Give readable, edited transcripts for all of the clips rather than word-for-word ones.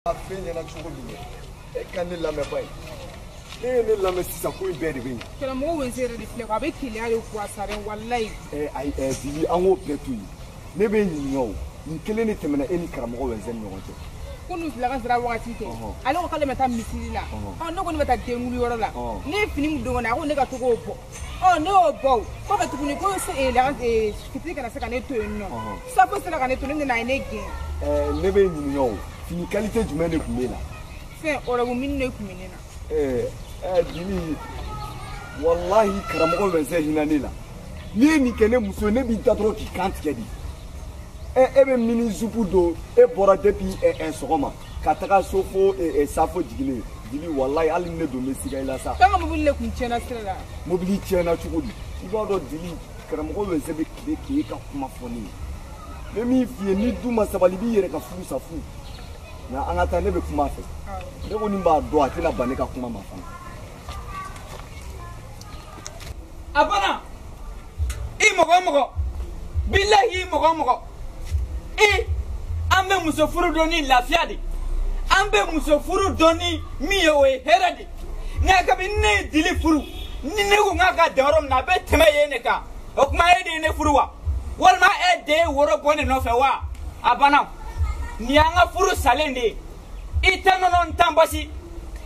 A fɛn ɲɛna cogo min e ka ne lamɛn ba ye e ye ne lamɛn sisan ko in bɛɛ de bɛ yen. Karamɔgɔ Wɛnse yɛrɛ de filɛ ko a bɛ keleya de ko a sara walayi. Ayi Bibi an k'o bɛɛ to yen ne bɛ ɲininka o nin kelen de tɛmɛna e ni karamɔgɔ Wɛnse ni ɲɔgɔn cɛ. Ko n'u fila ka sira wagati tɛ ale ko k'ale bɛ taa misiri la ne ko ne bɛ taa den wuli yɔrɔ la ne ye fini min don kɔnɔ a ko ne ka to k'o bɔ ne y'o bɔ ko bɛ tuguni ko fitiri kana se ka ne to yen nɔ safo sera ka ne to ne nana a ye ne gɛn. ne bɛ ɲininka o fini qualité jumɛn de tun b'e la. fɛn ɔrɔbu mini de tun bɛ ne na. Jili walahi karamɔgɔ Wɛnse hinɛ ne la n'i ye nin kɛ ne muso ye ne b'i da dɔrɔn k'i kan tigɛ de. E bɛ mini zupu don e bɔra depuis sɔgɔma ka taga so fo safo jiginnen Jili walahi hali ne don bɛ siga i la sa. K'an ka mobili de tun tiɲɛna sira la. Mobili tiɲɛna cogo di i b'a dɔn Jili karamɔgɔ Wɛnse bɛ tile k'e ka kuma fɔ ne ye n bɛ min f'i ye ni du ma sabali i b'i yɛrɛ ka furu sa fu nka an ka taa ne bɛ kuma a fɛ ne kɔni b'a dɔn a tɛna ban ne ka kuma ma fana. A banna i mɔgɔ o mɔgɔ bilahi i mɔgɔ o mɔgɔ an bɛ muso furu dɔn ni lafiya de an bɛ muso furu dɔn ni min ye o ye hɛrɛ de nka kabini ne ye Jili furu ni ne ko k'a ka dan yɔrɔ min na a bɛ tɛmɛ yen de kan o tuma e de ye ne furu wa walima e de ye woro bɔ ne nɔfɛ wa a banna nin y'an ka furu salen de ye i tɛ nɔnɔ n tan basi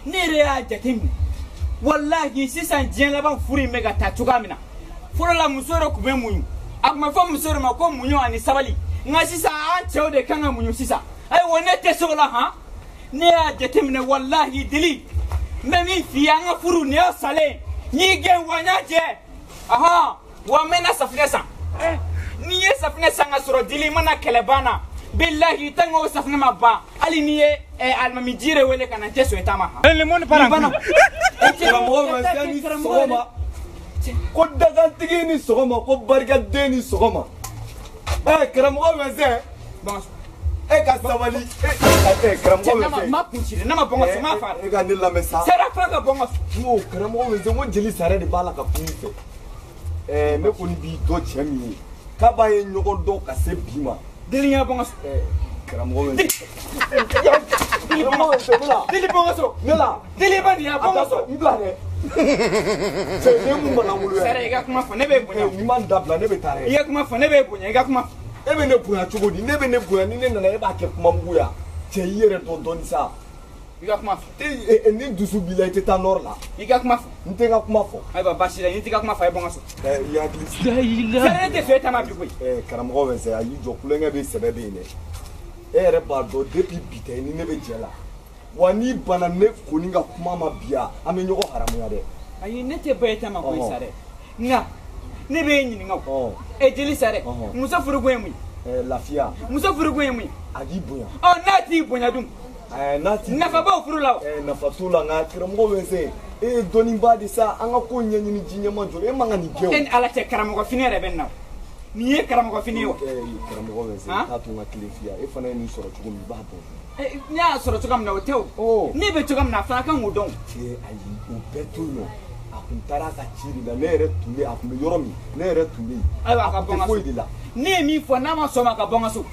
ne yɛrɛ y'a jateminɛ walahi sisan diɲɛ laban furu in bɛ ka taa cogoya min na fɔlɔ la muso yɛrɛ tun bɛ muɲu a tun bɛ fɔ muso yɛrɛ ma ko muɲu ani sabali nka sisan an cɛw de kan ka muɲu sisan ayiwa ne tɛ se o la han ne y'a jateminɛ walahi Jili n bɛ min f'i ye an ka furu nin ye salen n y'i gɛn wa n y'a jɛ wa n mɛna safinɛ san n'i ye safinɛ san ka sɔrɔ Jili i mana kɛlɛ banna billahi tant que safinɛ ma ban hali n'i ye alimami ji de wele ka na n tɛ sɔn i ta ma. karamɔgɔ Wɛnse ni sɔgɔma ko dagantigi ni sɔgɔma ko barikaden ni sɔgɔma karamɔgɔ Wɛnse e ka sabali karamɔgɔ Wɛnse ma kun ci dɛ ne ma bɔ n ka so n m'a faa e ka ne lamɛn sa sera fa ka bɔ n ka so. n ko karamɔgɔ Wɛnse ko Jili sara de b'a la ka kun fɛ ne kɔni b'i dɔn cɛ min ye k'a b'a ye ɲɔgɔn dɔn ka se bi ma. Jili ɲɛ bɔ n ka so. karamɔgɔ Wɛnse Jili bɔ n ka so. ne la Jili ba nin ya bɔ n ka so. i bila dɛ cɛ ne mun mana wolo Sera i ka kuma fɔ ne bɛ bonya. n'i ma n dabila ne bɛ taa dɛ. I ka kuma fɔ ne bɛ bonya i ka kuma. e bɛ ne bonya cogo di ne bɛ ne bonya ni ne nana e b'a kɛ kuma mugu ya cɛ i yɛrɛ dɔn dɔɔni sa. I ka kuma fɔ. ni dusu b'i la i tɛ taa nɔrɔ la. I ka kuma fɔ. n tɛ n ka kuma fɔ. ayiwa baasi la i t'i ka kuma fɔ i bɔ n ka so. i hakili sigi. Sera ne tɛ sɔn e ta ma bi koyi. karamɔgɔ Wɛnse a y'i jɔ kulonkɛ bɛ sɛbɛ bɛ yen dɛ e yɛrɛ b'a dɔn depuis bi tɛ ni ne bɛ jɛ la wa n'i banna ne kɔni ka kuma ma bi yan an bɛ ɲɔgɔn haramuya dɛ. ayi ne tɛ bɔ e ta ma koyi sa dɛ nka ne bɛ e ɲininka o Jili sa dɛ muso furukun ye mun ye. lafiya. muso furukun ye mun ye. a b'i bonya. n'a t'i bonya dun. n'a t'i nafa b'o furu la o. nafa t'o la nka karamɔgɔ Wɛnse e ye dɔnnibaa de sa an ka ko ɲɛɲini ji ɲɛma jɔ e man kan nin kɛ o. e ni ala cɛ karamɔgɔ fini yɛrɛ bɛ na o nin ye karamɔgɔ fini ye wa. karamɔgɔ Wɛnse k'a to n ka tile f'i ye e fana ye nin sɔrɔ cogo min i b'a dɔn. ne y'a sɔrɔ cogoya min na o tɛ o. ne bɛ cogoya min na a fana kan k'o dɔn. ayi o bɛɛ to yen nɔ a kun taara a ka ci de la ne yɛrɛ tun bɛ a kun bɛ yɔrɔ min ne yɛrɛ tun bɛ yen. ayiwa a ka bɔ n ka so ne ye min fɔ n'a ma sɔn ma ka bɔ n ka so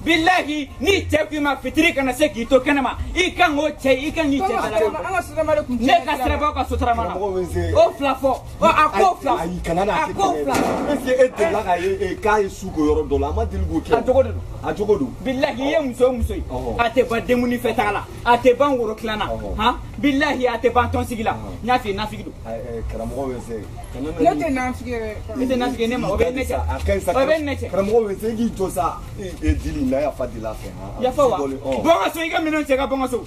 bilahi ni cɛ k'i ma fitiri kana se k'i to kɛnɛ ma i kan k'o cɛ i kan k'i cɛ ne ka sirabɔ ka sotarama na o fila fɔ a ko fila ayi kana n'a kɛ kɛnɛ est-ce que e delila k'a ye k'a ye su ko yɔrɔ dɔ la a ma deli k'o kɛ. a jogo de don. a jogo don. bilahi i ye muso o muso ye a tɛ ban denkundi fɛtaga la a tɛ ban woro tilan na bilahi a tɛ ban tɔnsigi la n y'a f'i ye nafigi don. karamɔgɔ Wɛnse. ne tɛ nafigi yɛrɛ. ne tɛ nafigi ne ma o bɛ ne cɛ o bɛ ne cɛ. karamɔgɔ Wɛnse e k'i jɔ sa Jili na yafa deli a fɛ. yafa wa bɔ n ka so i ka minɛnw cɛ ka bɔ n ka so.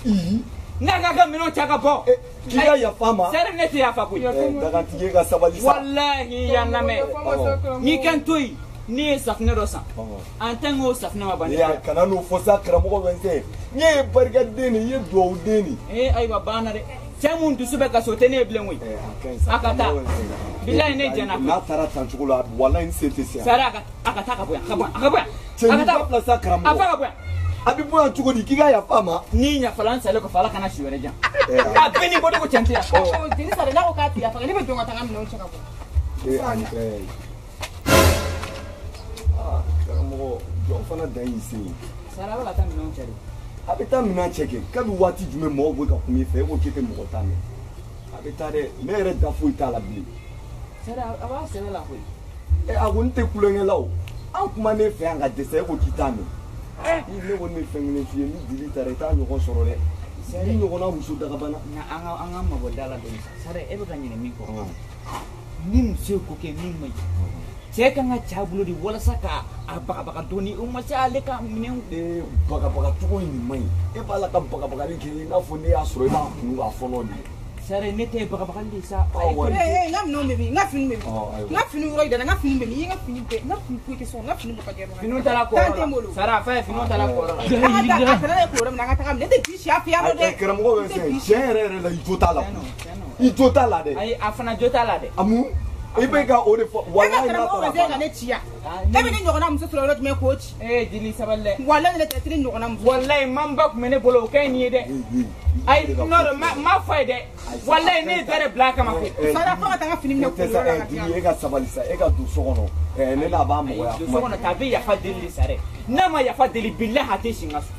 n'a ka minɛnw cɛ ka bɔ. k'i ka yafa ma. sɛri ne tɛ yafa koyi. dagantigi ka sabali sa. walahi yan lamɛn n'i kan to yen ne ye safinɛ dɔ san en tant que o safinɛ ma ban. kana n'o fɔ sa karamɔgɔ Wɛnse ne ye barikaden de i ye dugawuden de. ayiwa banna dɛ cɛ mun dusu bɛ kasi o tɛ ne ye bilen koyi. a ka taa bilahi ne jɛnna. n'a taara tan cogo la walahi n se tɛ se yan. sari a ka taa ka bɔ yan a ka bɔ yan a ka bɔ yan. cɛ n'i ka bila sa karamɔgɔ. a fa ka bɔ yan. a bɛ bɔ yan cogo di k'i ka yafa ma. n'i yafala n salen kɔfɛ ala kana si wɛrɛ jan. a bɛɛ n'i bɔ ko cɛn tɛ yan. Jili sa dɛ n'a ko k'a tɛ yafa ne bɛ don ka taa n ka minɛnw cɛ ka bɔ. karamɔgɔ jɔn fana dan y'i se. sari a bɛ ka taa minɛnw cɛ de. a bɛ taa minɛn cɛ kɛ kabi waati jumɛn mɔgɔw bɛ ka kuma i fɛ e ko k'i tɛ mɔgɔ ta mɛn a bɛ taa dɛ ne yɛrɛ da foyi t'a la bilen. sara a b'a sɛbɛn la koyi. a ko n tɛ kulonkɛ la o an kuma ne fɛ yan ka dɛsɛ e ko k'i t'a mɛn. ne ko ne fɛn kelen f'i ye ni dili taara i t'a ɲɔgɔn sɔrɔ dɛ. ni ɲɔgɔnna muso dagabana. nka an ka mabɔ da la dɔɔni sa sara e bɛ ka ɲinɛ min kɔ. ni muso ko kɛ min man ɲi. cɛ kan ka cɛ bolo de walasa ka a bagabaga dɔɔni o ma se ale ka minɛnw. bagabaga cogo in man ɲi e b'a la ka bagabagali kɛ i n'a fɔ ne y'a sɔrɔ i b'a kun k'a fɔlɔ de. sare ne tɛ bagabagali de sa. n ka minɛnw bɛ min n ka fini bɛ min n ka fini yɔrɔ yira n ka fini bɛ min i ye n ka fini bɛɛ n ka fini foyi tɛ sɔn n ka fini bɛ ka jɛ. finiw taara kɔrɔ la sara a fɛ finiw taara kɔrɔ la. a taara ne kɔrɔ min na an ka taga minɛ ne tɛ bi si a fɛ yan nɔ dɛ. karamɔgɔ bɛ fɛ tiɲɛ yɛrɛ yɛrɛ la i jo t'a la i jo t'a la dɛ. ayi a fana jo t'a la dɛ. amu i bɛ ka o de fɔ walayi n'a taara ban. ka ne ci yan e bɛ ne ɲɔgɔnna muso sɔrɔ yɔrɔ jumɛn k'o ci. jeli sabali dɛ. walayi ne tɛ ne ɲɔgɔnna muso. walayi man ba tun bɛ ne bolo o ka ɲi nin ye dɛ. ayi n'o ma fɔ ye dɛ. walayi ne ye dɛrɛ bila a kama kɛ. sara fo ka taa n ka fini minɛ k'o yɔrɔ la ka di e ka sabali sa e ka don so kɔnɔ ne n'a b'a mɔgɔya. don so kɔnɔ ta a bɛ yafa deli de sa dɛ. n'a ma yafa deli bilahi a tɛ si n ka so.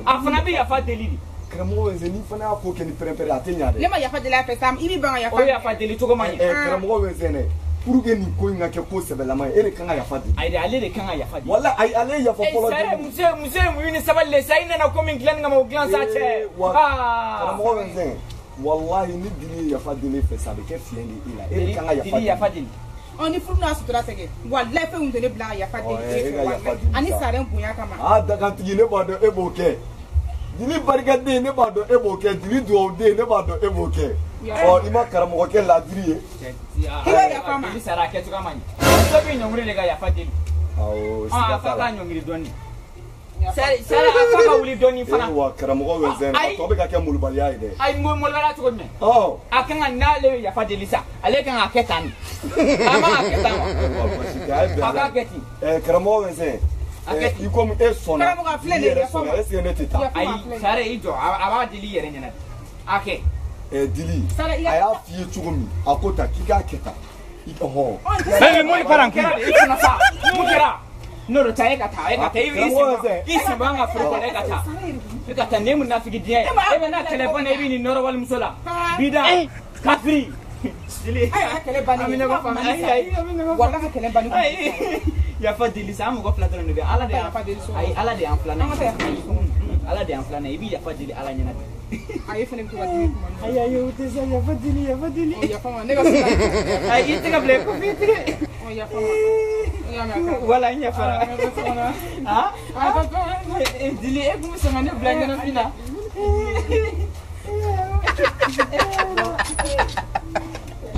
a fana bɛ yafa deli de. karamɔgɔ bɛ n'i fana y'a ko kɛ ni pɛrɛn-pɛrɛn a tɛ ɲa dɛ. ne ma yafa deli a fɛ sa i b'i ban ka yafa. o yafa deli cogo man ɲi. karamɔgɔ bɛ sɛnɛ pour que nin ko in ka kɛ ko sɛbɛlama ye e de kan ka yafa deli. ayi ale de kan ka yafa deli. wala ayi ale ye yafa fɔlɔ deli. muso ye mun ye ni sabali le sa i nana ko min dilanni kama o dilan sa cɛ. karamɔgɔ bɛ sɛnɛ walahi ni dili ye yafa deli fɛ sa a bɛ kɛ fiɲɛ de i la e de kan ka yafa deli. ni furu n'a sutura tɛ walayi fɛnw tɛ ne bila ka yafa deli e fɛ walayi ani saren bonya kama. dagantigi ne b'a dɔn e b'o kɛ dili barikaden ne b'a dɔn e b'o kɛ dili dugawuden ne b'a dɔn e b'o kɛ. i ma karamɔgɔ kɛ ladiri ye. i sara a kɛ cogoya man ɲi. muso bɛ ɲɔngiri de ka yafa deli. a fa ka ɲɔngiri dɔɔni. sara a fa ka wuli dɔɔni fana. wa karamɔgɔ bɛ sɛnɛ a tɔ bɛ ka kɛ molobaliya ye dɛ. ayi molobaliya cogo jumɛn. a kan ka n'ale bɛ yafa deli sa ale kan ka kɛ tan de. a ma ka kɛ tan wa. a k'a kɛ ten. karamɔgɔ bɛ sɛnɛ. i komi e sɔnna i yɛrɛ sɔnna est-ce que ne tɛ taa. ayi sara i jɔ a b'a deli i yɛrɛ ɲɛna a kɛ. dili a y'a f'i ye cogo min a ko ta k'i k'a kɛ tan i ka hɔn. bɛɛ mɔni fara kɛra de i kunna sa mun kɛra n'o ta e ka taa i sen bɔ an ka foro kɔnɔ e ka taa ne mun nafigi diɲɛ ye e bɛ n'a kɛlɛ ban e bɛ nin nɔrɔ walimuso la bida kafiri. kɛlɛ banni ye wala ka kɛlɛ banni yafa deli sa an mɔgɔ fila dɔrɔn de bɛ ala de ayi ala de y'an filanan ala de y'an filanan i b'i yafa deli ala ɲɛna de. a ye fɛnɛ bɛ to ka dimi kuma ayi ayi o tɛ se yafa deli yafa deli. yafa ma ne ka se ka. ayi i tɛgɛ bila i ko f'i tigɛ. yafa ma. wala n yafara. dili e kun bɛ sɔn ka ne bila ɲɛnafin na.